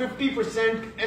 50%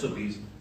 SOPs,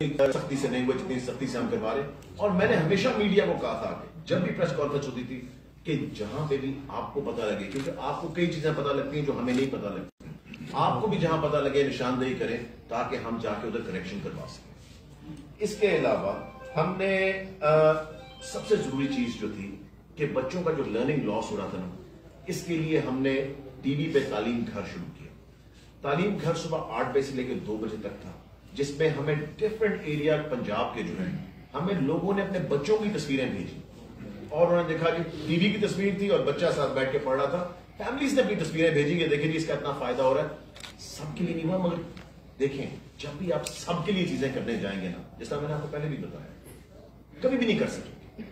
سختی سے نہیں ہوئے جتنی سختی سے ہم کروا رہے ہیں. اور میں نے ہمیشہ میڈیا کو کہا تھا کہ جب بھی پریس کانفرنس ہوتی تھی کہ جہاں پہ بھی آپ کو پتہ لگے, کیونکہ آپ کو کئی چیزیں پتہ لگتی ہیں جو ہمیں نہیں پتہ لگتی, آپ کو بھی جہاں پتہ لگے نشاندہی کریں تاکہ ہم جا کے ادھر کریکشن کروا سکیں. اس کے علاوہ ہم نے سب سے ضروری چیز جو تھی کہ بچوں کا جو لرننگ لاس ہو رہا تھا نا, اس کے لیے ہم نے ٹی وی پہ تعلیم گھر شروع کیا. تعلیم گھر صبح 8 بجے سے لے کے 2 بجے تک تھا, جس میں ہمیں ڈفرینٹ ایریا پنجاب کے جو ہیں ہمیں لوگوں نے اپنے بچوں کی تصویریں بھیجی اور انہوں نے دیکھا کہ ٹی وی کی تصویر تھی اور بچہ ساتھ بیٹھ کے پڑھ رہا تھا. فیملیز نے اپنی تصویریں بھیجی کہ دیکھیں جی اس کا اتنا فائدہ ہو رہا ہے. سب کے لیے نہیں ہوا, مگر دیکھیں جب بھی آپ سب کے لیے چیزیں کرنے جائیں گے نا, جس طرح میں نے آپ کو پہلے بھی بتایا, کبھی بھی نہیں کر سکیں.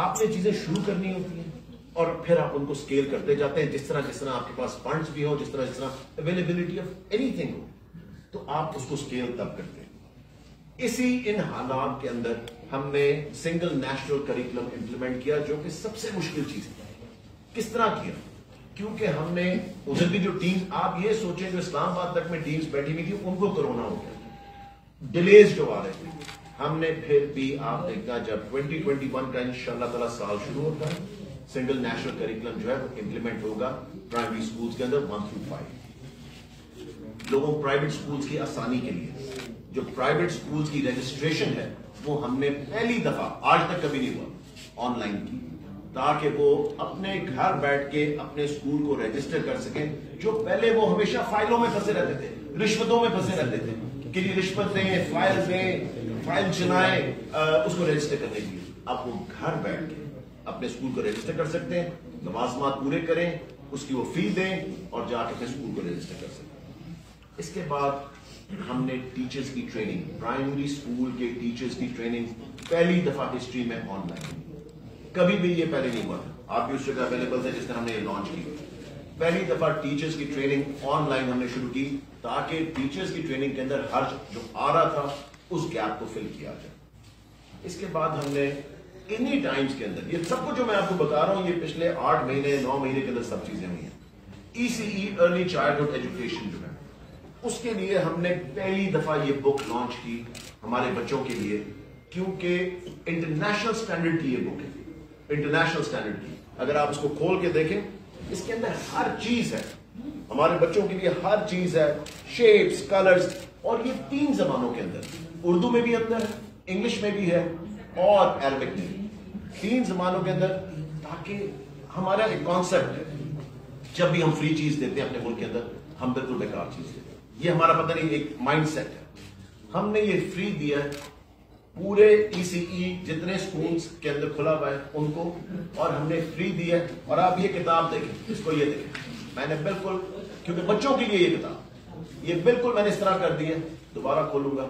آپ نے چیزیں شروع کرنی ہوتی ہیں اور پھر آپ ان کو سکیل کرتے جاتے ہیں, جس طرح آپ کے پاس فنڈز بھی ہو, جس طرح اویلیبلٹی آف اینی تھنگ ہو, تو آپ اس کو سکیل تب کرتے ہیں. اسی ان حالات کے اندر ہم نے سنگل نیشنل کریکولم امپلیمنٹ کیا, جو کہ سب سے مشکل چیز ہے. کس طرح کیا؟ کیونکہ ہم نے ادھر بھی جو ٹیم, آپ یہ سوچیں جو اسلام آباد تک میں ٹیمز بیٹھی ہوئی تھی ان کو کرونا ہو گیا, ڈیلیز جو آ رہے تھے. ہم نے پھر بھی آپ دیکھنا جب 2021 کا انشاءاللہ تعالی سال شروع ہوتا ہے, سنگل نیشنل کریکولم جو ہے وہ امپلیمنٹ ہوگا پرائمری سکولز کے اندر 1 through 5. لوگوں پرائیویٹ سکولز کی آسانی کے لیے جو پرائیویٹ سکولز کی رجسٹریشن ہے وہ ہم نے پہلی دفعہ, آج تک کبھی نہیں ہوا, آن لائن کی, تاکہ وہ اپنے گھر بیٹھ کے اپنے سکول کو رجسٹر کر سکیں. جو پہلے وہ ہمیشہ فائلوں میں پھنسے رہتے تھے, رشوتوں میں پھنسے رہتے تھے کہ یہ رشوت دیں, فائل دیں, فائل چلائیں اس کو رجسٹر کرنے کے لیے. اب وہ گھر بیٹھ کے اپنے سکول کو رجسٹر کر سکتے ہیں, لوازمات پورے کریں, اس کی وہ فی دیں اور جا کے اپنے سکول کو رجسٹر کر سکتے ہیں. اس کے بعد ہم نے ٹیچرز کی ٹریننگ, پرائمری سکول کے ٹیچرز کی ٹریننگ پہلی دفعہ ہسٹری میں آن لائن, کبھی بھی یہ پہلے نہیں ہوا تھا. آپ بھی اس جگہ اویلیبل تھے جس طرح ہم نے یہ لانچ کی. پہلی دفعہ ٹیچرز کی ٹریننگ آن لائن ہم نے شروع کی تاکہ ٹیچرز کی ٹریننگ کے اندر ہر جو آ رہا تھا اس گیپ کو فل کیا جائے. اس کے بعد ہم نے انہی ٹائمز کے اندر, یہ سب کچھ جو میں آپ کو بتا رہا ہوں یہ پچھلے 8 مہینے 9 مہینے کے اندر سب چیزیں ہوئی ہیں. ECE ارلی چائلڈہڈ ایجوکیشن جو ہے اس کے لیے ہم نے پہلی دفعہ یہ بک لانچ کی ہمارے بچوں کے لیے, کیونکہ انٹرنیشنل سٹینڈرڈ کی یہ بک ہے, انٹرنیشنل سٹینڈرڈ کی. اگر آپ اس کو کھول کے دیکھیں اس کے اندر ہر چیز ہے, ہمارے بچوں کے لیے ہر چیز ہے, شیپس, کلرز, اور یہ 3 زبانوں کے اندر, اردو میں بھی اندر ہے, انگلش میں بھی ہے اور عربک میں بھی, 3 زبانوں کے اندر, تاکہ ہمارا ایک کانسیپٹ ہے جب بھی ہم فری چیز دیتے ہیں اپنے ملک کے اندر ہم بالکل بیکار چیز دیتے ہیں. یہ ہمارا پتہ نہیں ایک مائنڈ سیٹ ہے. ہم نے یہ فری دیا ہے پورے ECE جتنے سکولز کے اندر کھلا ہوا ہے ان کو, اور ہم نے فری دیا ہے. اور آپ یہ کتاب دیکھیں, اس کو یہ دیکھیں, میں نے بالکل, کیونکہ بچوں کے لیے یہ کتاب یہ بالکل میں نے اس طرح کر دی ہے, دوبارہ کھولوں گا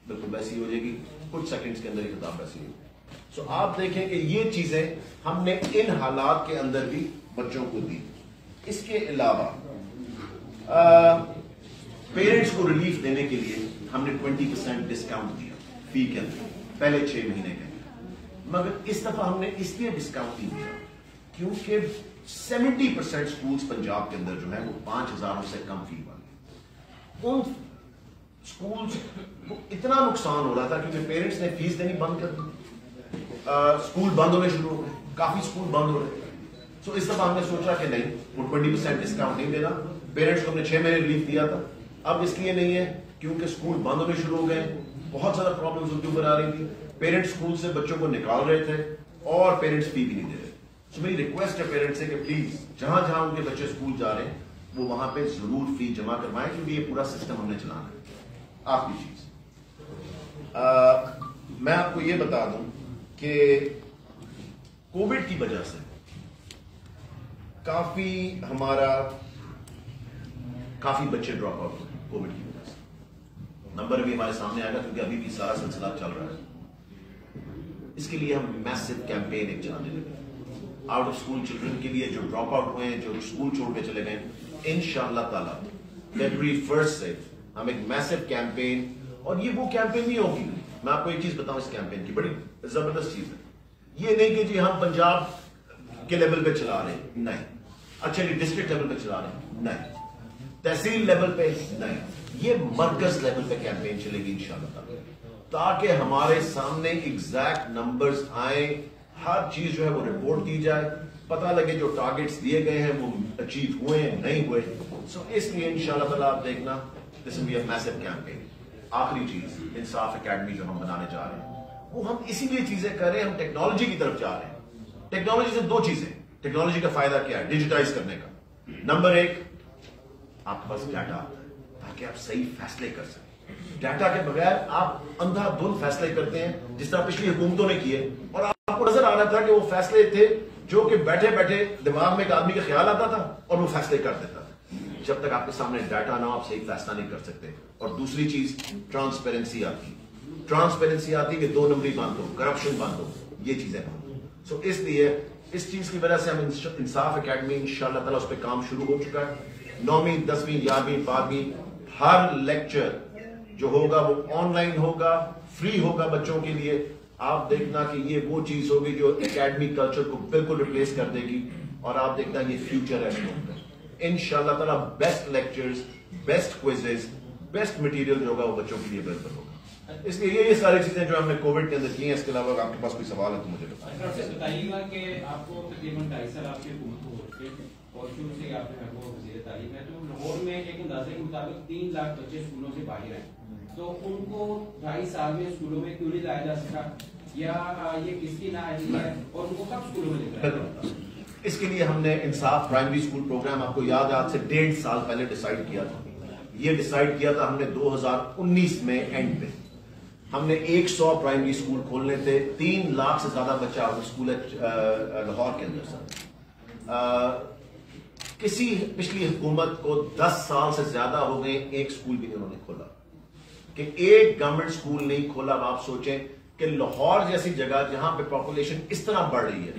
بالکل ویسی ہو جائے گی, کچھ سیکنڈز کے اندر یہ کتاب ویسی ہوگی. سو آپ دیکھیں کہ یہ چیزیں ہم نے ان حالات کے اندر بھی بچوں کو دی. اس کے علاوہ پیرنٹس کو ریلیف دینے کے لیے ہم نے 20% ڈسکاؤنٹ دیا فی کے اندر پہلے 6 مہینے کے اندر. مگر اس دفعہ ہم نے اس لیے ڈسکاؤنٹ نہیں دیا کیونکہ 70% سکولز پنجاب کے اندر جو ہے وہ 5,000 سے کم فی والے. ان سکولز کو اتنا نقصان ہو رہا تھا کیونکہ پیرنٹس نے فیس دینی بند کر دی, سکول بند ہونے شروع ہو گئے, کافی سکول بند ہو رہے. سو اس دفعہ ہم نے سوچا کہ نہیں, وہ 20% ڈسکاؤنٹ نہیں دینا. پیرنٹس کو ہم نے 6 مہینے ریلیف دیا تھا, اب اس لیے نہیں ہے کیونکہ سکول بند ہونے شروع ہو گئے, بہت زیادہ پرابلمز ان کے اوپر آ رہی تھی. پیرنٹس سکول سے بچوں کو نکال رہے تھے اور پیرنٹس فی بھی نہیں دے رہے. سو میری ریکویسٹ ہے پیرنٹس سے کہ پلیز جہاں جہاں ان کے بچے اسکول جا رہے ہیں وہ وہاں پہ ضرور فی جمع کروائیں, کیونکہ یہ پورا سسٹم ہم نے چلانا ہے. آخری چیز میں آپ کو یہ بتا دوں کہ کووڈ کی وجہ سے کافی بچے ڈراپ آؤٹ ہوئے کووڈ کی وجہ سے. نمبر بھی ہمارے سامنے آئے گا کیونکہ ابھی بھی سارا سلسلہ چل رہا ہے. اس کے لیے ہم میسو کیمپین ایک چلانے لگے آؤٹ آف اسکول چلڈرن کے لیے جو ڈراپ آؤٹ ہوئے ہیں, جو اسکول چھوڑ کے چلے گئے. انشاءاللہ تعالی فیبروری 1 سے ہم ایک میسو کیمپین, اور یہ وہ کیمپین نہیں ہوگی, میں آپ کو ایک چیز بتاؤں اس کیمپین کی بڑی زبردست چیز ہے. یہ نہیں کہ جی ہم پنجاب کے لیول پہ چلا رہے ہیں, نہیں. اچھا جی ڈسٹرکٹ لیول پہ چلا رہے ہیں, نہیں. تحصیل لیول پہ نہیں. یہ مرکز لیول پہ کیمپین چلے گی انشاءاللہ تعالی. تاکہ ہمارے سامنے ایگزیکٹ نمبرز آئیں, ہر چیز جو ہے وہ رپورٹ کی جائے, پتہ لگے جو ٹارگیٹس دیے گئے ہیں وہ اچیو ہوئے ہیں نہیں ہوئے. سو اس لیے انشاءاللہ تعالیٰ آپ دیکھنا دس will be a Meesho campaign. آخری چیز انصاف اکیڈمی جو ہم بنانے جا رہے ہیں وہ ہم اسی لیے چیزیں کر رہے ہیں, ہم ٹیکنالوجی کی طرف جا رہے ہیں. ٹیکنالوجی سے دو چیزیں, ٹیکنالوجی کا فائدہ کیا ہے, ڈیجیٹائز کرنے کا. نمبر ایک, آپ کے پاس ڈیٹا تاکہ آپ صحیح فیصلے کر سکیں. ڈیٹا کے بغیر آپ اندھا دھند فیصلے کرتے ہیں جس طرح پچھلی حکومتوں نے کیے, اور آپ کو نظر آ رہا تھا کہ وہ فیصلے تھے جو کہ بیٹھے بیٹھے دماغ میں ایک آدمی کا خیال آتا تھا اور وہ فیصلے کر دیتا تھا. جب تک آپ کے سامنے ڈیٹا نہ ہو آپ صحیح فیصلہ نہیں کر سکتے. اور دوسری چیز ٹرانسپیرنسی آتی, ٹرانسپیرنسی آتی کہ 2 نمبری بند ہو, کرپشن بند ہو, یہ چیزیں بند ہو. سو اس لیے اس چیز کی وجہ سے ہم انصاف اکیڈمی انشاءاللہ تعالیٰ اس پہ کام شروع ہو چکا ہے. 9ویں 10ویں 11ویں 12ویں ہر لیکچر جو ہوگا وہ آن لائن ہوگا, فری ہوگا بچوں کے لیے. آپ دیکھنا کہ یہ وہ چیز ہوگی جو اکیڈمی کلچر کو بالکل ریپلیس کر دے گی, اور آپ دیکھنا یہ فیوچر ہے اسٹوڈنٹ کا. انشاءاللہ تعالیٰ best lectures, best quizzes, best material جو ہوگا وہ بچوں کے لیے اویلیبل ہوگا. اس لیے یہ ساری چیزیں جو ہم نے کووڈ کے اندر کی ہیں. اس کے علاوہ آپ کے پاس کوئی سوال ہے تو مجھے بتائیے گا کہ آپ کو تقریباً 2.5 سال آپ کی حکومت کو ہو چکے اور شروع سے آپ نے وزیر تعلیم ہے, تو لاہور میں ایک اندازے کے مطابق 3 لاکھ بچے اسکولوں سے باہر ہیں, تو ان کو 2.5 سال میں اسکولوں میں کیوں نہیں لایا جا سکا, یا یہ کس کی نااہلی ہے, اور ان کو کب اسکولوں میں لے کر آئے؟ اس کے لیے ہم نے انصاف پرائمری اسکول پروگرام آپ کو یاد ہے آج سے 1.5 سال پہلے ڈیسائیڈ کیا تھا. یہ ڈیسائیڈ کیا تھا ہم نے 2019 میں اینڈ پہ. ہم نے 100 پرائمری اسکول کھولنے تھے. 3 لاکھ سے زیادہ بچہ اسکول ہے لاہور کے اندر. سر کسی پچھلی حکومت کو 10 سال سے زیادہ ہو گئے, ایک اسکول بھی انہوں نے کھولا, کہ ایک گورنمنٹ اسکول نہیں کھولا. آپ سوچیں کہ لاہور جیسی جگہ جہاں پہ پاپولیشن اس طرح بڑھ رہی ہے,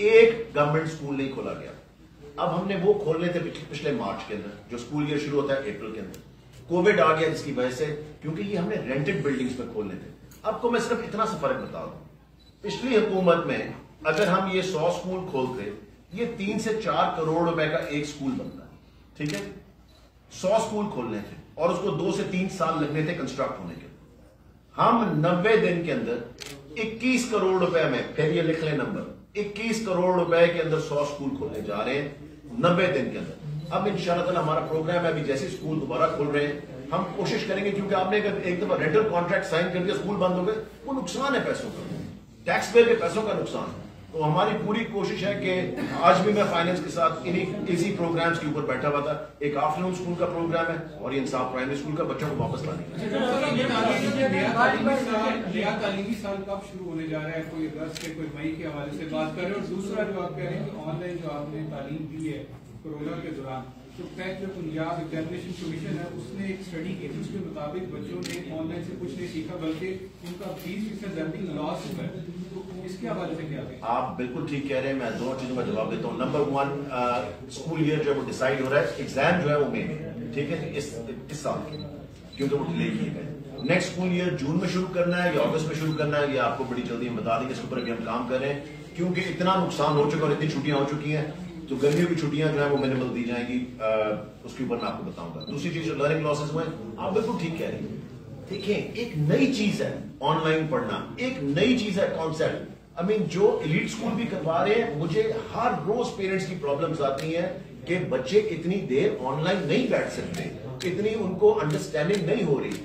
ایک گورنمنٹ اسکول نہیں کھولا گیا. اب ہم نے وہ کھولنے تھے پچھلے مارچ کے اندر, جو اسکول ایئر شروع ہوتا ہے اپریل کے اندر. کووڈ آ گیا جس کی وجہ سے, کیونکہ یہ ہم نے رینٹڈ بلڈنگز میں کھولنے تھے. آپ کو میں صرف اتنا سا فرق بتا دوں, پچھلی حکومت میں اگر ہم یہ 100 اسکول کھولتے, یہ 3 سے 4 کروڑ روپے کا ایک اسکول بنتا ہے. ٹھیک ہے, 100 اسکول کھولنے تھے اور اس کو 2 سے 3 سال لگنے تھے کنسٹرکٹ ہونے کے. ہم 90 دن کے اندر 21 کروڑ روپے میں, پھر یہ لکھ لیں نمبر, 21 کروڑ روپے کے اندر 100 اسکول کھولنے جا رہے ہیں 90 دن کے اندر. اب انشاءاللہ تعالیٰ ہمارا پروگرام ہے, ابھی جیسے اسکول دوبارہ کھول رہے ہیں ہم کوشش کریں گے, کیونکہ آپ نے اگر ایک دفعہ رینٹل کانٹریکٹ سائن کر دیا, اسکول بند ہو گئے, وہ نقصان ہے پیسوں کا, ٹیکس پیئر کے پیسوں کا نقصان. تو ہماری پوری کوشش ہے کہ آج بھی میں فائنینس کے ساتھ انہیں اسی پروگرامز کے اوپر بیٹھا ہوا تھا. ایک آفٹرنون اسکول کا پروگرام ہے اور یہ انصاف پرائمری اسکول کا بچوں کو واپس لانے کا. نیا تعلیمی سال کب شروع ہونے جا رہا ہے, کوئی اگست کے کوئی مئی کے حوالے سے بات کر رہے ہیں, اور دوسرا جو آپ کہہ رہے ہیں کہ آن لائن جو آپ نے تعلیم دی ہے کورونا کے دوران, تو فیکٹ جو پنجاب ایگزامینیشن کمیشن ہے اس نے ایک اسٹڈی کی, اس کے مطابق بچوں نے آن لائن سے کچھ نہیں سیکھا بلکہ ان کا 20% لرننگ لاس ہوا ہے. تو اس کے حوالے سے کیا ہے؟ آپ بالکل ٹھیک کہہ رہے ہیں, میں 2 چیزوں کا جواب دیتا ہوں. نمبر 1, اسکول ایئر جو ہے وہ ڈیسائیڈ ہو رہا ہے, ایگزام جو ہے وہ مئی میں, ٹھیک ہے, اس سال کے, کیونکہ وہ ڈیلے کیے گئے. نیکسٹ اسکول ایئر جون میں شروع کرنا ہے یا اگست میں شروع کرنا ہے, یہ آپ کو بڑی جلدی ہم بتا دیں گے. اس کے اوپر ابھی ہم کام کر رہے ہیں, کیونکہ اتنا نقصان ہو چکا اور اتنی چھٹیاں ہو چکی ہیں, تو گرمیوں کی چھٹیاں جو ہیں وہ منیمل دی جائیں گی. اس کے اوپر میں آپ کو بتاؤں گا. دوسری چیز جو لرننگ لاسز ہوئے, آپ بالکل ٹھیک کہہ رہے ہیں. دیکھیں, ایک نئی چیز ہے آن لائن پڑھنا, ایک نئی چیز ہے کانسیپٹ. جو ایلیٹ اسکول بھی کروا رہے ہیں, مجھے ہر روز پیرنٹس کی پرابلمز آتی ہیں کہ بچے اتنی دیر آن لائن نہیں بیٹھ سکتے, اتنی ان کو انڈرسٹینڈنگ نہیں ہو رہی.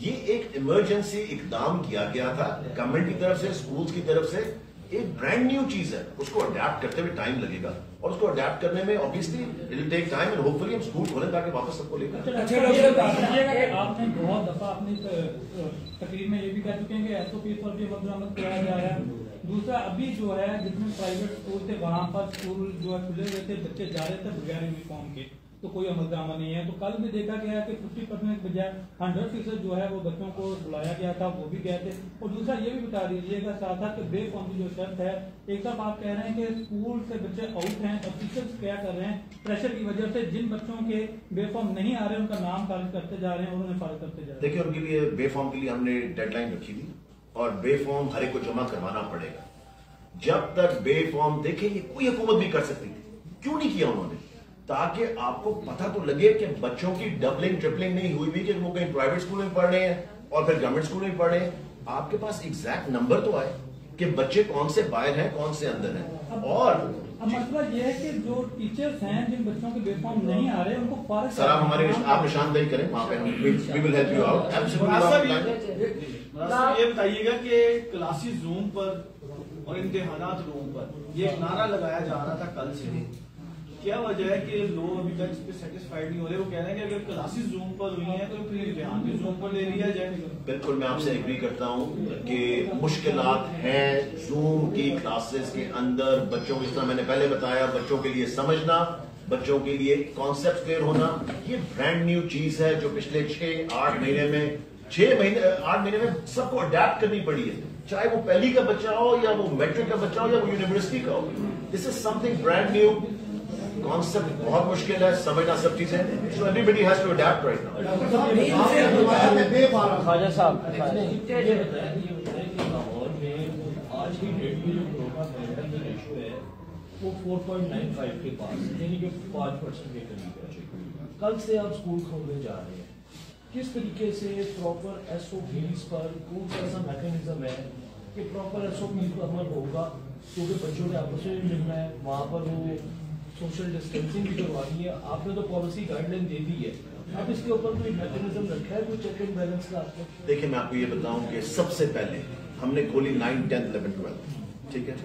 یہ ایک ایمرجنسی اقدام کیا گیا تھا گورنمنٹ کی طرف سے, اسکولز کی طرف سے. ایک برانڈ نیو چیز ہے, اس کو اڈیپٹ کرتے ہوئے ٹائم لگے گا, اور اس کو اڈیپٹ کرنے میں obviously it will take time and hopefully ہم اسکول کھولیں تاکہ واپس سب کو لے کر. آپ نے بہت دفعہ اپنی تقریر میں یہ بھی کہہ چکے ہیں کہ SOP پر بھی عمل درآمد کرایا جا رہا ہے. دوسرا, ابھی جو ہے جتنے پرائیویٹ اسکول تھے وہاں پر اسکول جو ہے کھلے ہوئے تھے, بچے جا رہے تھے بغیر یونیفارم کے, تو کوئی عمل درآمد نہیں ہے. تو کل بھی دیکھا گیا کہ 50% کے بجائے 100% جو ہے وہ بچوں کو بلایا گیا تھا, وہ بھی گئے تھے. اور دوسرا یہ بھی بتا دیجیے گا ساتھ ساتھ کہ بے فارم کی جو شرط ہے, ایک طرف آپ کہہ رہے ہیں کہ اسکول سے بچے آؤٹ ہیں, اور ٹیچرس کیا کر رہے ہیں پریشر کی وجہ سے, جن بچوں کے بے فارم نہیں آ رہے ان کا نام خارج کرتے جا رہے ہیں اور انہیں فارغ کرتے جا رہے ہیں. دیکھیں, ان کے لیے بے فارم کے لیے ہم نے ڈیڈ لائن رکھی تھی, اور بے فارم ہر ایک کو جمع کروانا پڑے گا. جب تک بے فارم, دیکھیں یہ کوئی حکومت بھی کر سکتی تھی, کیوں نہیں کیا انہوں نے, تاکہ آپ کو پتہ تو لگے کہ بچوں کی ڈبلنگ ٹرپلنگ نہیں ہوئی بھی, کہ وہ کہیں پرائیویٹ اسکول میں پڑھ رہے ہیں اور پھر گورنمنٹ اسکول میں پڑھ رہے ہیں. آپ کے پاس ایگزیکٹ نمبر تو آئے کہ بچے کون سے باہر ہیں کون سے اندر ہیں. اور اب مسئلہ یہ ہے کہ جو ٹیچرز ہیں جن بچوں کے بیس فارم نہیں آ رہے ان کو فارغ. سر آپ ہمارے آپ نشاندہی کریں وہاں پہ we will help you out. یہ بتائیے گا کہ کلاسز زوم پر اور امتحانات روم پر یہ ایک نعرہ لگایا جا رہا تھا کل سے, کیا وجہ ہے کہ لوگ ابھی تک اس پہ سیٹسفائیڈ نہیں ہو رہے؟ وہ کہہ رہے ہیں کہ اگر کلاسز زوم پر ہوئی ہیں تو پھر امتحان بھی زوم پر لے لیا جائے. بالکل میں آپ سے ایگری کرتا ہوں کہ مشکلات ہیں زوم کی کلاسز کے اندر. بچوں کو جس طرح میں نے پہلے بتایا, بچوں کے لیے سمجھنا, بچوں کے لیے کانسیپٹ کلیئر ہونا, یہ برانڈ نیو چیز ہے جو پچھلے 6-8 مہینے میں سب کو اڈیپٹ کرنی پڑی ہے, چاہے وہ پہلی کا بچہ ہو یا وہ میٹرک کا بچہ ہو یا وہ یونیورسٹی کا ہو. This is something brand new. Concept بہت مشکل ہے, سمجھنا سب چیزیں, so everybody has to adapt right now. Khwaja Sahab یہ بتایا کہ لاہور میں آج کی ڈیٹ میں جو کورونا وائرس کا ریشو ہے وہ 4.95 کے پاس, یعنی کہ 5% کے قریب ہے. کل سے آپ اسکول کھولنے جا رہے ہیں, کس طریقے سے پراپر ایس او پیز پر کون سا ایسا میکینزم ہے کہ پراپر ایس او پیز پر عمل ہوگا, کیونکہ بچوں نے آپس میں ملنا ہے, وہاں پر وہ سوشل ڈسٹینسنگ بھی کروانی ہے. آپ نے تو پالیسی گائیڈ لائن دے دی ہے, آپ اس کے اوپر کوئی میکینزم رکھا ہے, کوئی چیک اینڈ بیلنس کا؟ دیکھیں میں آپ کو یہ بتاؤں کہ سب سے پہلے ہم نے کھولی 9, 10, 11, 12, ٹھیک ہے,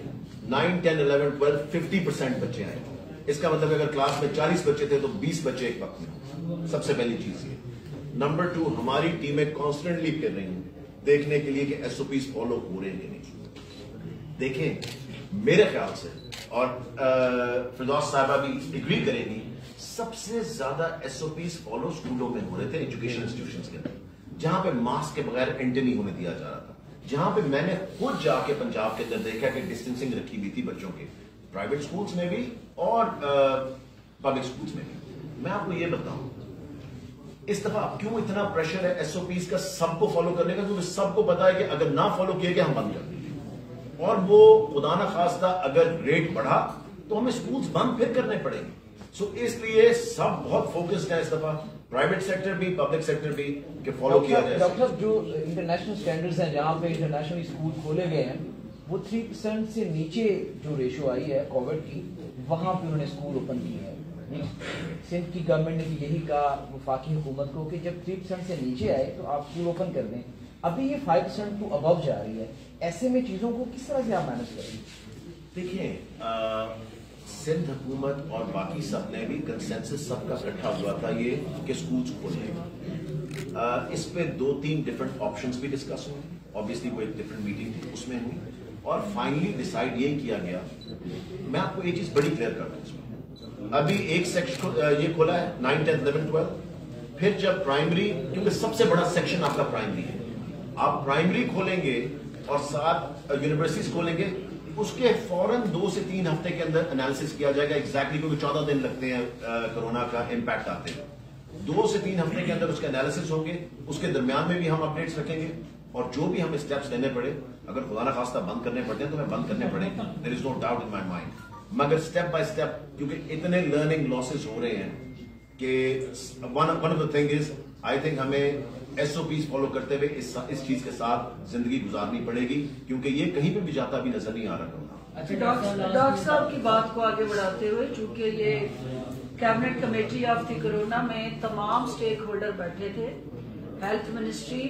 9, 10, 11, 12 50% بچے آئے. اس کا مطلب اگر کلاس میں 40 بچے تھے تو 20 بچے ایک وقت میں. سب سے پہلی چیز یہ. نمبر 2, ہماری ٹیمیں کانسٹنٹلی پھر رہی ہیں دیکھنے کے لیے کہ ایس او پیز فالو ہو رہے ہیں کہ نہیں. دیکھیں میرے خیال سے, اور فردوس صاحبہ بھی اگری کریں گی, سب سے زیادہ ایس او پیز فالو اسکولوں میں ہو رہے تھے, ایجوکیشن انسٹیٹیوشنز کے اندر, جہاں پہ ماسک کے بغیر انٹر نہیں ہونے دیا جا رہا تھا, جہاں پہ میں نے خود جا کے پنجاب کے اندر دیکھا کہ ڈسٹینسنگ رکھی ہوئی تھی بچوں کے, پرائیویٹ اسکولس میں بھی اور پبلک اسکولس میں بھی. میں آپ کو یہ بتاؤں اس دفعہ کیوں اتنا پریشر ہے ایس او پیز کا سب کو فالو کرنے کا, کیونکہ سب کو پتا ہے کہ اگر نہ فالو کیے گئے ہم بند کر دیں گے, اور وہ خدا نہ خواستہ اگر ریٹ بڑھا تو ہمیں اسکولز بند پھر کرنے پڑیں گے. سو اس لیے سب بہت فوکسڈ ہے اس دفعہ, پرائیویٹ سیکٹر بھی پبلک سیکٹر بھی, کہ فالو کیا جائے. ڈاکٹر صاحب جو انٹرنیشنل اسٹینڈرڈز ہیں جہاں پہ انٹرنیشنل اسکول کھولے گئے ہیں وہ 3% سے نیچے جو ریشو آئی ہے کووڈ کی, وہاں پہ انہوں نے اسکول اوپن کیے ہیں. سندھ کی گورنمنٹ نے بھی یہی کہا وفاقی حکومت کو کہ جب 3% سے نیچے آئے تو آپ اسکول اوپن کر دیں. ابھی یہ 5% ٹو ابو جا رہی ہے, ایسے میں چیزوں کو کس طرح سے آپ مینج کریں گے؟ دیکھیں سندھ حکومت اور باقی سب نے بھی کنسنسس سب کا اکٹھا ہوا تھا یہ کہ اسکولس کھولیں. اس پہ 2-3 ڈفرنٹ آپشنس بھی ڈسکس ہوئے, آبویسلی وہ ایک ڈفرنٹ میٹنگ تھی اس میں ہوئی, اور فائنلی ڈیسائیڈ یہی کیا گیا. میں آپ کو یہ چیز بڑی کلیئر کر دوں, اس میں ابھی ایک سیکشن یہ کھولا ہے 9, 10, 11, 12, پھر جب پرائمری, کیونکہ سب سے بڑا سیکشن آپ کا پرائمری ہے, آپ پرائمری کھولیں گے اور ساتھ یونیورسٹیز کھولیں گے, اس کے فوراً 2 سے 3 ہفتے کے اندر انالیسس کیا جائے گا ایگزیکٹلی, کیونکہ 14 دن لگتے ہیں کورونا کا امپیکٹ آتے ہیں. 2 سے 3 ہفتے کے اندر اس کے انالیسس ہوں گے, اس کے درمیان میں بھی ہم اپڈیٹس رکھیں گے, اور جو بھی ہمیں اسٹیپس لینے پڑے, اگر خدا نہ خواستہ بند کرنے پڑتے ہیں تو ہمیں بند کرنے پڑیں گے, there is no doubt in my mind. مگر اسٹیپ بائی اسٹیپ, کیونکہ اتنے لرننگ لاسز ہو رہے ہیں کہ one of the thing is I think ہمیں ایس او پیز فالو کرتے ہوئے اس چیز کے ساتھ زندگی گزارنی پڑے گی, کیونکہ یہ کہیں پہ بھی جاتا بھی نظر نہیں آ رہا. ڈاکٹر صاحب کی بات کو آگے بڑھاتے ہوئے, چونکہ یہ cabinet committee of the corona میں تمام سٹیک ہولڈر بیٹھے تھے, health ministry,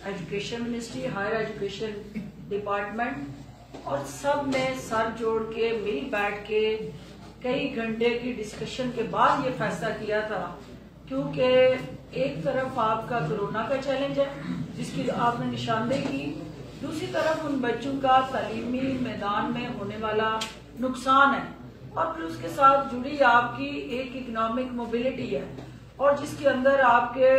education ministry, higher education department, اور سب نے سر جوڑ کے مل بیٹھ کے کئی گھنٹے کی ڈسکشن کے بعد یہ فیصلہ کیا تھا, کیونکہ ایک طرف آپ کا کورونا کا چیلنج ہے جس کی آپ نے نشاندہی کی, دوسری طرف ان بچوں کا تعلیمی میدان میں ہونے والا نقصان ہے, اور پھر اس کے ساتھ جڑی آپ کی ایک اکنامک موبلٹی ہے, اور جس کے اندر آپ کے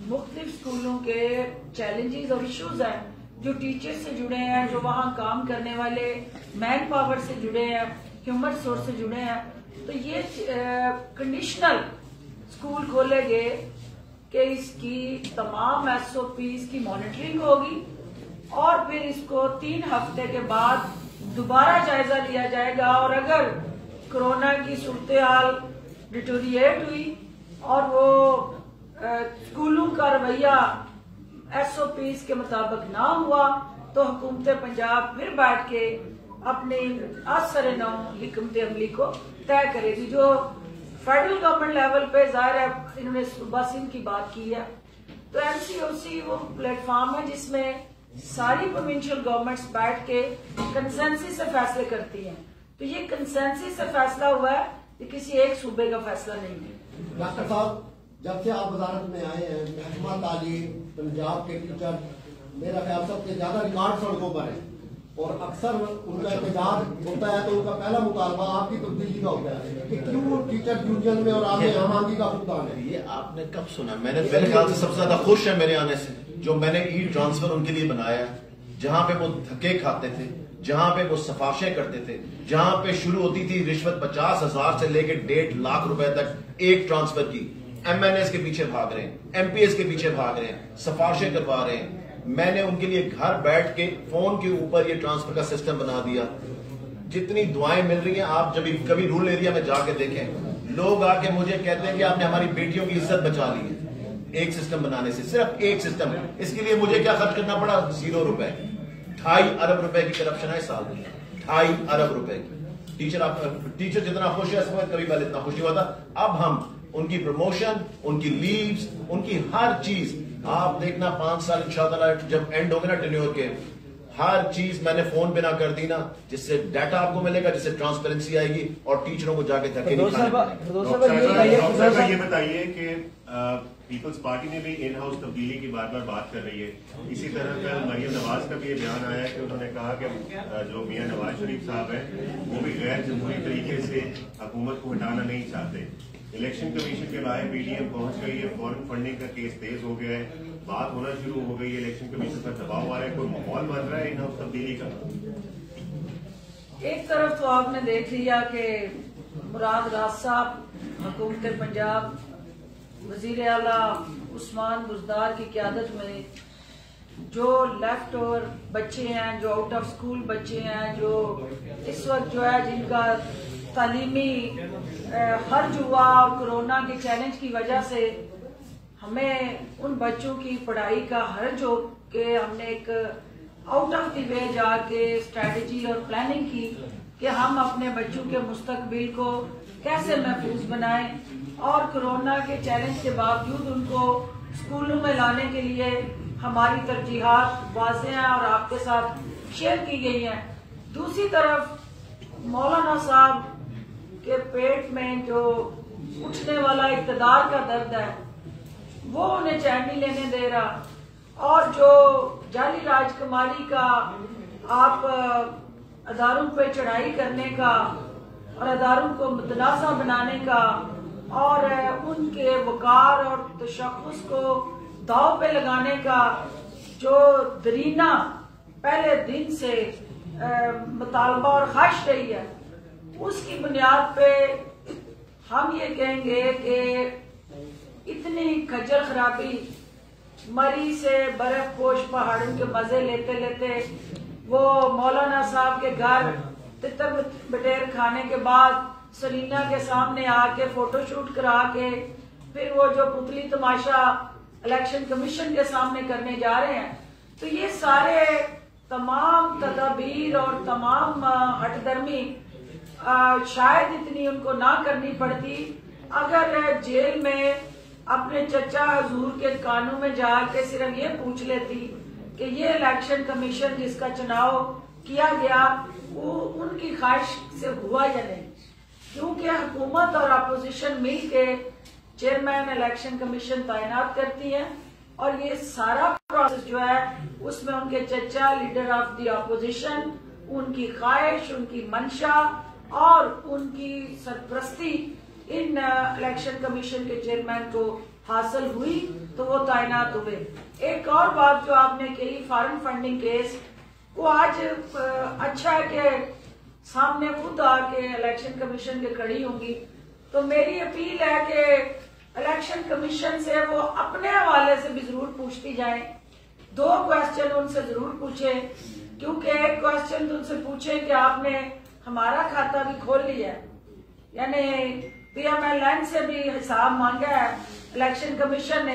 مختلف اسکولوں کے چیلنجز اور ایشوز ہیں, جو ٹیچر سے جڑے ہیں, جو وہاں کام کرنے والے مین پاور سے جڑے ہیں, ہیومن سورس سے جڑے ہیں. تو یہ کنڈیشنل اسکول کھولے گئے کہ اس کی تمام ایس او پیز کی مانیٹرنگ ہوگی, اور پھر اس کو 3 ہفتے کے بعد دوبارہ جائزہ لیا جائے گا, اور اگر کورونا کی صورتحال ڈیٹوریٹ ہوئی اور وہ اسکولوں کا رویہ SOPs کے مطابق نہ ہوا تو حکومت پنجاب پھر بیٹھ کے اپنی اثر نو حکمت عملی کو طے کرے گی. جو فیڈرل گورنمنٹ لیول پہ ظاہر ہے انہوں نے صوبہ سندھ کی بات کی ہے, تو MCOC وہ پلیٹ فارم ہے جس میں ساری پروونشل گورنمنٹس بیٹھ کے کنسنسس سے فیصلے کرتی ہیں. تو یہ کنسنسس سے فیصلہ ہوا ہے, یہ کسی ایک صوبے کا فیصلہ نہیں ہے. ڈاکٹر صاحب, جب سے آپ وزارت میں آئے ہیں, محکمہ تعلیم پنجاب کے ٹیچر میرا خیال سب سے زیادہ ریکارڈ سڑکوں پر ہے, اور اکثر ان کا احتجاج ہوتا ہے تو ان کا پہلا مطالبہ آپ کی تبدیلی کا ہوتا ہے کہ کیوں ٹیچر یونین میں اور آپ میں ہم آہنگی کا فقدان ہے. یہ آپ نے کب سنا؟ میں نے میرے خیال سے سب سے زیادہ خوش ہے میرے آنے سے, جو میں نے ای ٹرانسفر ان کے لیے بنایا ہے, جہاں پہ وہ دھکے کھاتے تھے, جہاں پہ وہ سفارشیں کرتے تھے, جہاں پہ شروع ہوتی تھی رشوت 50,000 سے لے کے 1.5 لاکھ روپے تک ایک ٹرانسفر کی. MNAs کے پیچھے بھاگ رہے ہیں, MPs کے پیچھے بھاگ رہے ہیں, سفارشیں کروا رہے ہیں. میں نے ان کے لیے گھر بیٹھ کے فون کے اوپر یہ ٹرانسفر کا سسٹم بنا دیا. جتنی دعائیں مل رہی ہیں, آپ جب کبھی رورل ایریا میں جا کے دیکھیں, لوگ آ کے مجھے کہتے ہیں کہ آپ نے ہماری بیٹیوں کی عزت بچا لی ہے ایک سسٹم بنانے سے. صرف ایک سسٹم, اس کے لیے مجھے کیا خرچ کرنا پڑا؟ 0 روپے. 2.5 ارب روپے کی کرپشن ہے سال میں, 2.5 ارب روپے کی. ٹیچر جتنا خوش ہے اس وقت کبھی پہلے اتنا خوش نہیں ہوا تھا. اب ہم ان کی پروموشن, ان کی لیوز, ان کی ہر چیز, آپ دیکھنا 5 سال انشاءاللہ جب اینڈ ہوگے نا ٹینیور کے, ہر چیز میں نے فون پہ نہ کر دی نا, جس سے ڈیٹا آپ کو ملے گا, جس سے ٹرانسپیرنسی آئے گی اور ٹیچروں کو جا کے دھکے نہیں کھانے پڑیں گے. یہ بتائیے کہ پیپلز پارٹی نے بھی ان ہاؤس تبدیلی کی بار بار بات کر رہی ہے. اسی طرح کل مریم نواز کا بھی یہ بیان آیا کہ انہوں نے کہا کہ جو میاں نواز شریف صاحب ہیں وہ بھی غیر جمہوری طریقے سے حکومت کو ہٹانا نہیں چاہتے. الیکشن کمیشن کے رائے PDM پہنچ گئی ہے, فورن فنڈنگ کا کیس تیز ہو گیا ہے, بات ہونا شروع ہو گئی ہے, الیکشن کمیشن پر دباؤ آ رہا ہے, کوئی ماحول بن رہا ہے ان ہاؤس تبدیلی کا؟ ایک طرف تو آپ نے دیکھ لیا کہ مراد راز صاحب حکومت پنجاب وزیر اعلیٰ عثمان بزدار کی قیادت میں جو لیفٹ اوور بچے ہیں, جو آؤٹ آف اسکول بچے ہیں, جو اس وقت جو ہے جن کا تعلیمی خرچ ہوا اور کورونا کے چیلنج کی وجہ سے ہمیں ان بچوں کی پڑھائی کا حرج ہو کہ ہم نے ایک آؤٹ آف دی وے جا کے اسٹریٹجی اور پلاننگ کی کہ ہم اپنے بچوں کے مستقبل کو کیسے محفوظ بنائیں, اور کورونا کے چیلنج کے باوجود ان کو اسکولوں میں لانے کے لیے ہماری ترجیحات واضح ہیں اور آپ کے ساتھ شیئر کی گئی ہیں. دوسری طرف مولانا صاحب کے پیٹ میں جو اٹھنے والا اقتدار کا درد ہے وہ انہیں چین نہیں لینے دے رہا, اور جو جعلی راج کماری کا آپ اداروں پہ چڑھائی کرنے کا اور اداروں کو متنازع بنانے کا اور ان کے وقار اور تشخص کو داؤ پہ لگانے کا جو درینہ پہلے دن سے مطالبہ اور خواہش رہی ہے, اس کی بنیاد پہ ہم یہ کہیں گے کہ اتنی کھجر خرابی, مری سے برف پوش پہاڑوں کے مزے لیتے لیتے وہ مولانا صاحب کے گھر تتر بٹیر کھانے کے بعد سرینا کے سامنے آ کے فوٹو شوٹ کرا کے پھر وہ جو پتلی تماشا الیکشن کمیشن کے سامنے کرنے جا رہے ہیں. تو یہ سارے تمام تدابیر اور تمام ہٹ درمی شاید اتنی ان کو نہ کرنی پڑتی اگر جیل میں اپنے چچا حضور کے کانوں میں جا کے صرف یہ پوچھ لیتی کہ یہ الیکشن کمیشن جس کا چناؤ کیا گیا وہ ان کی خواہش سے ہوا یا نہیں. کیونکہ حکومت اور اپوزیشن مل کے چیئرمین الیکشن کمیشن تعینات کرتی ہے اور یہ سارا پروسیس جو ہے اس میں ان کے چچا لیڈر آف دی اپوزیشن, ان کی خواہش, ان کی منشا اور ان کی سرپرستی ان الیکشن کمیشن کے چیئرمین کو حاصل ہوئی تو وہ تعینات ہوئے. ایک اور بات جو آپ نے کہی فارن فنڈنگ کیس, وہ آج اچھا ہے کہ سامنے خود آ کے الیکشن کمیشن کے کھڑی ہوں گی, تو میری اپیل ہے کہ الیکشن کمیشن سے وہ اپنے حوالے سے بھی ضرور پوچھتی جائیں. 2 کوسچن ان سے ضرور پوچھیں, کیونکہ ایک کوسچن ان سے پوچھیں کہ آپ نے ہمارا کھاتا بھی کھول لیا ہے, یعنی PML سے بھی حساب مانگا ہے الیکشن کمیشن نے,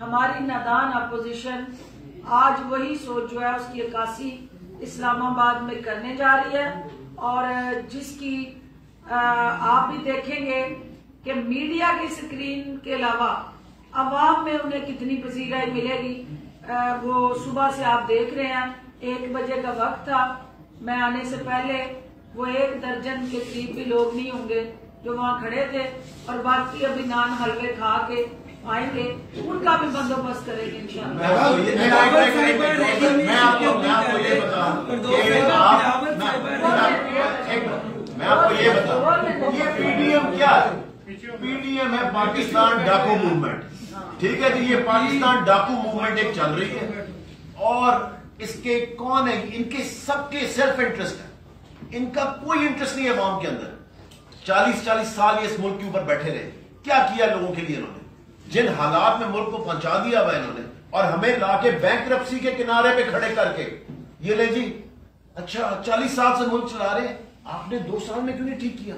ہماری نادان اپوزیشن آج وہی سوچ جو ہے اس کی عکاسی اسلام آباد میں کرنے جا رہی ہے، اور جس کی آپ بھی دیکھیں گے کہ میڈیا کی اسکرین کے علاوہ عوام میں انہیں کتنی پذیرائی ملے گی۔ وہ صبح سے آپ دیکھ رہے ہیں 1 بجے کا وقت تھا، میں آنے سے پہلے وہ 1 درجن کے قریب بھی لوگ نہیں ہوں گے جو وہاں کھڑے تھے، اور باقی ابھی نان حلوے کھا کے آئیں گے، ان کا بھی بندوبست کریں گے انشاءاللہ۔ میں آپ کو یہ بتاؤں یہ پی ڈی ایم کیا ہے؟ پی ڈی ایم ہے پاکستان ڈاکو موومنٹ، ٹھیک ہے جی، یہ پاکستان ڈاکو موومنٹ ایک چل رہی ہے، اور اس کے کون ہے؟ ان کے سب کے سیلف انٹرسٹ ہے، ان کا کوئی انٹرسٹ نہیں ہے عوام کے اندر۔ 40 سال یہ اس ملک کے اوپر بیٹھے رہے، کیا کیا لوگوں کے لیے انہوں نے؟ جن حالات میں ملک کو پہنچا دیا ہوا انہوں نے، اور ہمیں لا کے بینکرپسی کے کنارے پہ کھڑے کر کے یہ لے جی اچھا 40 سال سے ملک چلا رہے ہیں، آپ نے 2 سال میں کیوں نہیں ٹھیک کیا؟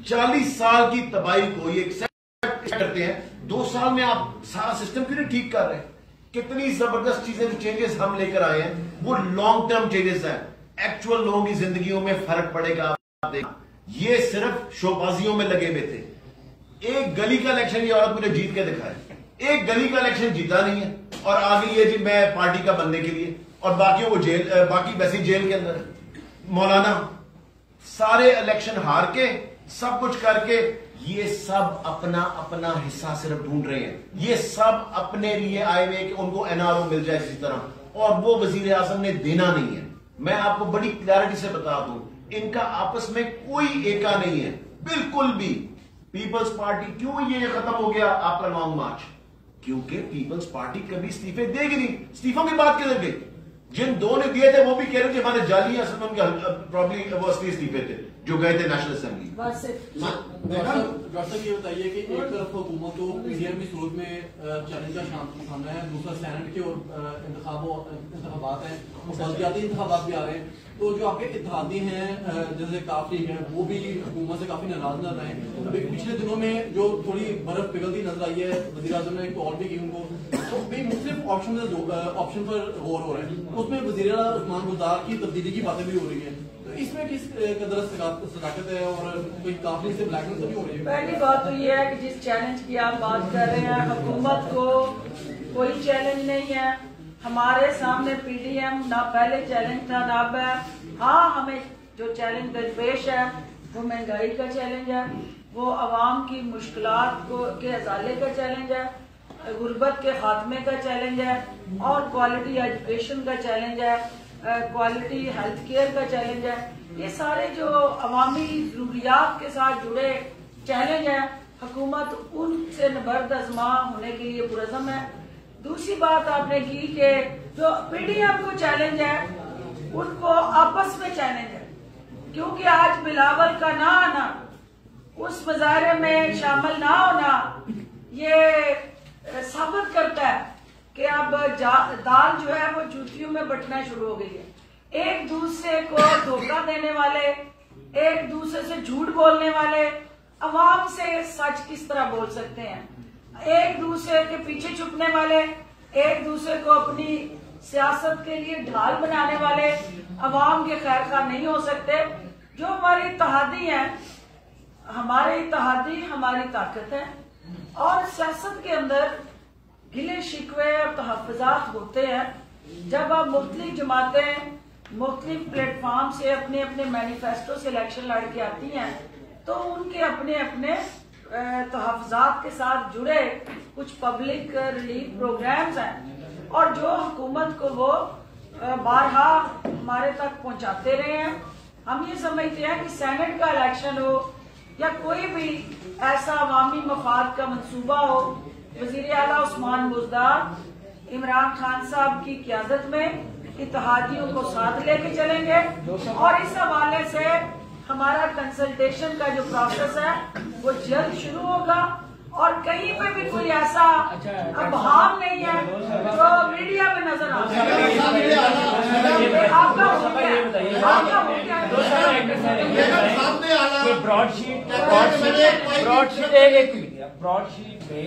40 سال کی تباہی کو یہ ایکسپٹ کرتے ہیں، 2 سال میں آپ سارا سسٹم کیوں نہیں ٹھیک کر رہے ہیں؟ کتنی زبردست چیزیں چینجز ہم لے کر آئے ہیں، وہ لانگ ٹرم چینجز ہیں، ایکچوئل لوگوں کی زندگیوں میں فرق پڑے گا۔ آپ دیکھیں یہ صرف شو بازیوں میں لگے ہوئے تھے۔ ایک گلی کا الیکشن یہ عورت مجھے جیت کے دکھائے، ایک گلی کا الیکشن جیتا نہیں ہے، اور آگے یہ جی میں پارٹی کا بننے کے لیے، اور باقیوں کو جیل، باقی ویسی جیل کے اندر ہے۔ مولانا سارے الیکشن ہار کے سب کچھ کر کے یہ سب اپنا اپنا حصہ صرف ڈھونڈ رہے ہیں، یہ سب اپنے لیے آئے ہوئے کہ ان کو این آر او مل جائے کسی طرح، اور وہ وزیر اعظم نے دینا نہیں ہے۔ میں آپ کو بڑی کلیئرٹی سے بتا دوں، ان کا آپس میں کوئی ایکا نہیں ہے بالکل بھی۔ پیپلز پارٹی کیوں یہ ختم ہو گیا آپ کا لانگ مارچ؟ کیونکہ پیپلز پارٹی کبھی استعفے دے گی نہیں۔ استعفوں کی بات کدھر گئی؟ جن 2 نے دیے تھے وہ بھی کہہ رہے تھے ہمارے جعلی ہیں، اصل میں ان کے پرابلی وہ اصلی استعفے تھے جو گئے تھے نیشنل اسمبلی۔ ڈاکٹر صاحب یہ بتائیے کہ ایک طرف حکومت کو پی ڈی ایم کی صورت میں چیلنج کا سامنا ہے، دوسرا سینٹ کے اور انتخابات ہیں، بلدیاتی انتخابات بھی آ رہے ہیں، تو جو آپ کے اتحادی ہیں جیسے کافی ہیں وہ بھی حکومت سے کافی ناراض نظر آئے ہیں۔ ابھی پچھلے دنوں میں جو تھوڑی برف پگھلتی نظر آئی ہے، وزیر اعظم نے ایک کال بھی کی ان کو، تو بھی مختلف آپشن پر غور ہو رہے ہیں، اس میں وزیر اعلیٰ عثمان بزدار کی تبدیلی کی باتیں بھی ہو رہی ہیں، تو اس میں کس قدر صداقت ہے اور کوئی کافی سے بلیک میل بھی ہو رہی ہے؟ پہلی بات تو یہ ہے کہ جس چیلنج کی آپ بات کر رہے ہیں، حکومت کو کوئی چیلنج نہیں ہے۔ ہمارے سامنے پی ڈی ایم نہ پہلے چیلنج تھا نہ اب ہے۔ ہاں ہمیں جو چیلنج درپیش ہے وہ مہنگائی کا چیلنج ہے، وہ عوام کی مشکلات کے ازالے کا چیلنج ہے، غربت کے خاتمے کا چیلنج ہے، اور کوالٹی ایجوکیشن کا چیلنج ہے، کوالٹی ہیلتھ کیئر کا چیلنج ہے۔ یہ سارے جو عوامی ضروریات کے ساتھ جڑے چیلنج ہیں، حکومت ان سے نبرد آزما ہونے کے لیے پرعزم ہے۔ دوسری بات آپ نے کی کہ جو پی ڈی ایم کو چیلنج ہے ان کو آپس میں چیلنج ہے، کیونکہ آج بلاول کا نہ آنا، اس مظاہرے میں شامل نہ ہونا، یہ ثابت کرتا ہے کہ اب دال جو ہے وہ جوتیوں میں بٹنا شروع ہو گئی ہے۔ ایک دوسرے کو دھوکہ دینے والے، ایک دوسرے سے جھوٹ بولنے والے عوام سے سچ کس طرح بول سکتے ہیں؟ ایک دوسرے کے پیچھے چھپنے والے، ایک دوسرے کو اپنی سیاست کے لیے ڈھال بنانے والے عوام کے خیر خواہ نہیں ہو سکتے۔ جو ہمارے اتحادی ہیں، ہمارے اتحادی ہماری طاقت ہے، اور سیاست کے اندر گلے شکوے اور تحفظات ہوتے ہیں۔ جب آپ مختلف جماعتیں مختلف پلیٹ فارم سے اپنے اپنے مینیفیسٹو سے الیکشن لڑ کے آتی ہیں تو ان کے اپنے اپنے تحفظات کے ساتھ جڑے کچھ پبلک ریلیف پروگرامز ہیں، اور جو حکومت کو وہ بارہا ہمارے تک پہنچاتے رہے ہیں۔ ہم یہ سمجھتے ہیں کہ سینٹ کا الیکشن ہو یا کوئی بھی ایسا عوامی مفاد کا منصوبہ ہو، وزیر اعلیٰ عثمان بزدار عمران خان صاحب کی قیادت میں اتحادیوں کو ساتھ لے کے چلیں گے، اور اس حوالے سے ہمارا کنسلٹیشن کا جو پروسیس ہے وہ جلد شروع ہوگا، اور کہیں پہ بھی کوئی ایسا ابہام نہیں ہے جو میڈیا میں نظر آتا ہے۔ براڈ شیٹ میں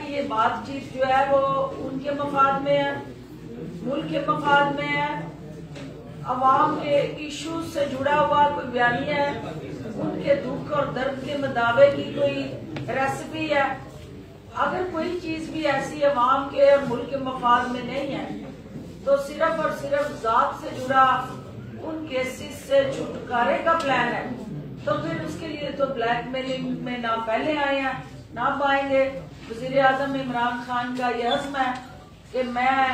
کہ یہ بات چیت جو ہے وہ ان کے مفاد میں ہے، ملک کے مفاد میں ہے، عوام کے ایشوز سے جڑا ہوا کوئی بیانیہ ہے، ان کے دکھ اور درد کے مداوے کی کوئی ریسیپی ہے۔ اگر کوئی چیز بھی ایسی عوام کے اور ملک کے مفاد میں نہیں ہے تو صرف اور صرف ذات سے جڑا ان کیسز سے چھٹکارے کا پلان ہے، تو پھر اس کے لیے تو بلیک میلنگ میں نہ پہلے آئے ہیں نہ اب آئیں گے۔ وزیر اعظم عمران خان کا یہ عزم ہے کہ میں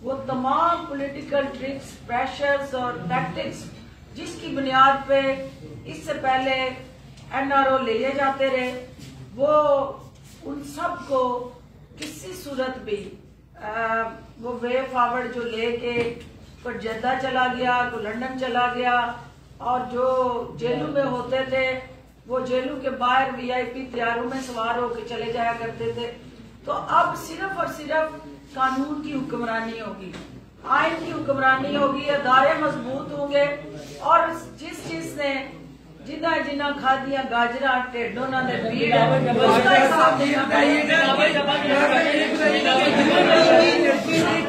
وہ تمام پولیٹیکل ٹرکس، پریشرز اور ٹیکٹکس جس کی بنیاد پہ اس سے پہلے NRO لیے جاتے رہے، وہ ان سب کو کسی صورت بھی وہ وے فارورڈ جو لے کے کوئی جدہ چلا گیا، کوئی لندن چلا گیا، اور جو جیلوں میں ہوتے تھے وہ جیلوں کے باہر VIP طیاروں میں سوار ہو کے چلے جایا کرتے تھے، تو اب صرف اور صرف قانون کی حکمرانی ہوگی، آئین کی حکمرانی ہوگی، ادارے مضبوط ہوں گے، اور جس نے جنہ کھادیاں گاجرا ٹیڈوں نہ دے پیڑ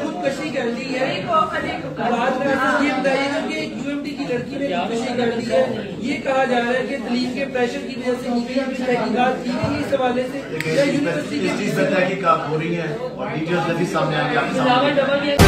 خودکشی کر لی ہے، بعد میں یہ بتائیے گا کہ UMT کی لڑکی نے خودکشی کر لی ہے، یہ کہا جا رہا ہے کہ تعلیم کے پریشر کی وجہ سے نکلی بھی تحقیقات کی گئی اس حوالے سے، اس چیز پہ تحقیقات ہو رہی ہیں اور ڈیٹیلز بھی سامنے آ گئی۔